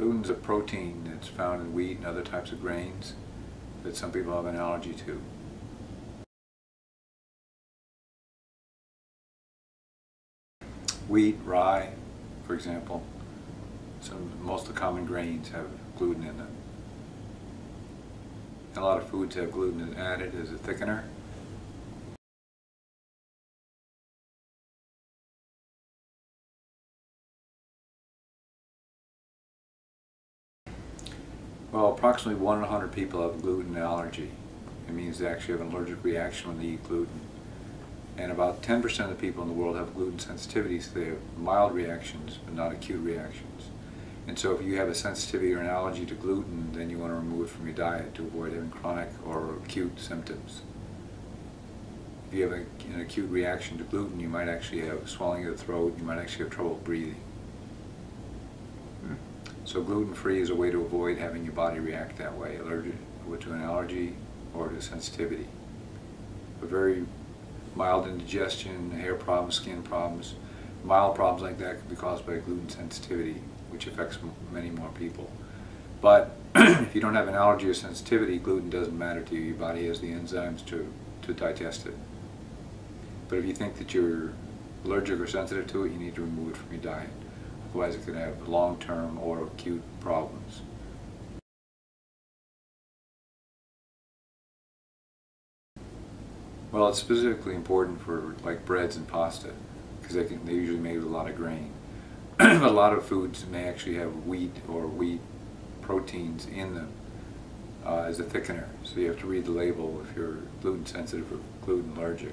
Gluten is a protein that's found in wheat and other types of grains that some people have an allergy to. Wheat, rye, for example, most of the common grains have gluten in them. A lot of foods have gluten added as a thickener. Well, approximately 1 in 100 people have a gluten allergy. It means they actually have an allergic reaction when they eat gluten. And about 10% of the people in the world have gluten sensitivity, so they have mild reactions, but not acute reactions. And so if you have a sensitivity or an allergy to gluten, then you want to remove it from your diet to avoid having chronic or acute symptoms. If you have an acute reaction to gluten, you might actually have swelling of the throat, you might actually have trouble breathing. So gluten-free is a way to avoid having your body react that way, allergic to an allergy or to sensitivity. But very mild indigestion, hair problems, skin problems, mild problems like that can be caused by gluten sensitivity, which affects many more people. But if you don't have an allergy or sensitivity, gluten doesn't matter to you. Your body has the enzymes to digest it. But if you think that you're allergic or sensitive to it, you need to remove it from your diet. Otherwise it can have long-term or acute problems. Well, it's specifically important for like breads and pasta because they're usually made with a lot of grain. But a lot of foods may actually have wheat or wheat proteins in them as a thickener. So you have to read the label if you're gluten sensitive or gluten allergic.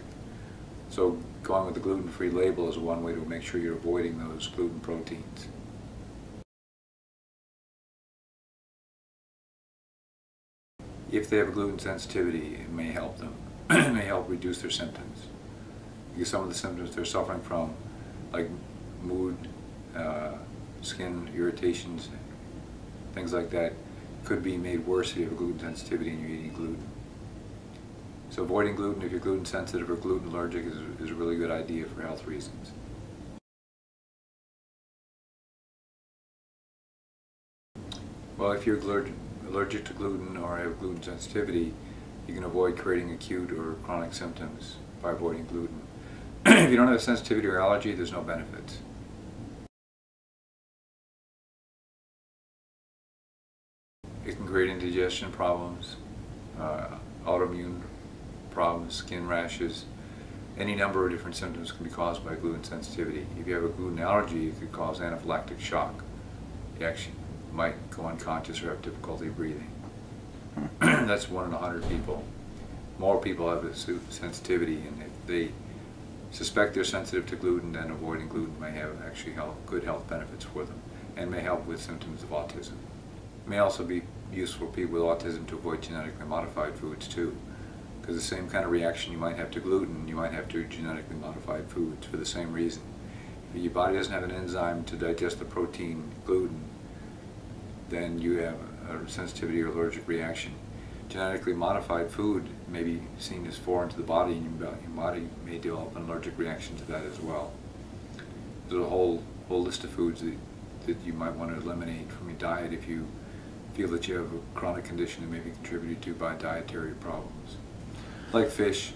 So going with the gluten-free label is one way to make sure you're avoiding those gluten proteins. If they have a gluten sensitivity, it may help them. It may help reduce their symptoms. Because some of the symptoms they're suffering from, like mood, skin irritations, things like that, could be made worse if you have a gluten sensitivity and you're eating gluten. So avoiding gluten if you're gluten sensitive or gluten allergic is a really good idea for health reasons. Well, if you're allergic to gluten or have gluten sensitivity, you can avoid creating acute or chronic symptoms by avoiding gluten. If you don't have a sensitivity or allergy, there's no benefits. It can create indigestion problems, autoimmune problems, skin rashes. Any number of different symptoms can be caused by gluten sensitivity. If you have a gluten allergy, it could cause anaphylactic shock. You actually might go unconscious or have difficulty breathing. That's 1 in 100 people. More people have a sensitivity, and if they suspect they're sensitive to gluten, then avoiding gluten may have actually good health benefits for them and may help with symptoms of autism. It may also be useful for people with autism to avoid genetically modified foods too, because the same kind of reaction you might have to gluten, you might have to genetically modified foods for the same reason. If your body doesn't have an enzyme to digest the protein gluten, then you have a sensitivity or allergic reaction. Genetically modified food may be seen as foreign to the body, and your body may develop an allergic reaction to that as well. There's a whole list of foods that you might want to eliminate from your diet if you feel that you have a chronic condition that may be contributed to by dietary problems. Like fish,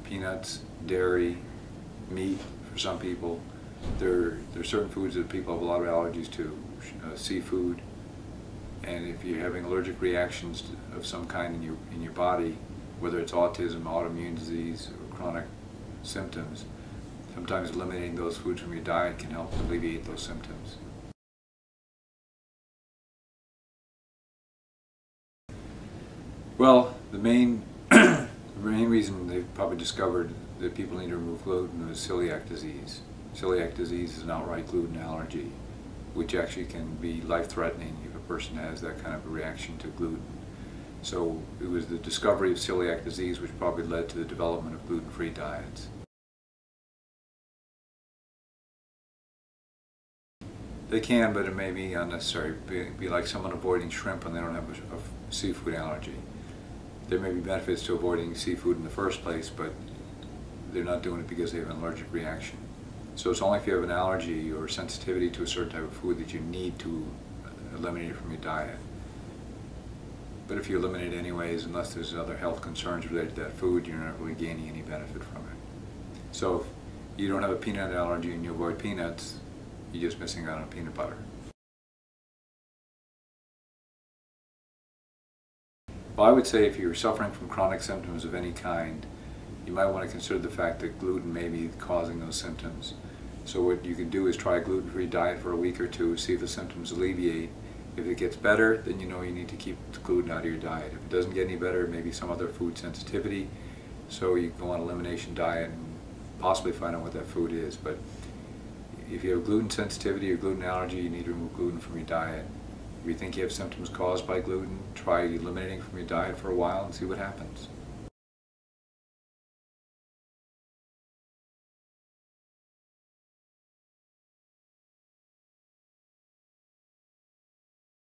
peanuts, dairy, meat for some people. There are certain foods that people have a lot of allergies to, seafood. And if you're having allergic reactions of some kind in your body, whether it's autism, autoimmune disease, or chronic symptoms, sometimes eliminating those foods from your diet can help alleviate those symptoms. Well, the main reason they've probably discovered that people need to remove gluten is celiac disease. Celiac disease is an outright gluten allergy, which actually can be life-threatening if a person has that kind of a reaction to gluten. So it was the discovery of celiac disease which probably led to the development of gluten-free diets. They can, but it may be unnecessary. Be like someone avoiding shrimp when they don't have a seafood allergy. There may be benefits to avoiding seafood in the first place, but they're not doing it because they have an allergic reaction. So it's only if you have an allergy or sensitivity to a certain type of food that you need to eliminate it from your diet. But if you eliminate it anyways, unless there's other health concerns related to that food, you're not really gaining any benefit from it. So if you don't have a peanut allergy and you avoid peanuts, you're just missing out on peanut butter. Well, I would say if you're suffering from chronic symptoms of any kind, you might want to consider the fact that gluten may be causing those symptoms. So what you can do is try a gluten-free diet for a week or two, see if the symptoms alleviate. If it gets better, then you know you need to keep the gluten out of your diet. If it doesn't get any better, maybe some other food sensitivity. So you go on an elimination diet and possibly find out what that food is. But if you have gluten sensitivity or gluten allergy, you need to remove gluten from your diet. If you think you have symptoms caused by gluten, try eliminating from your diet for a while and see what happens.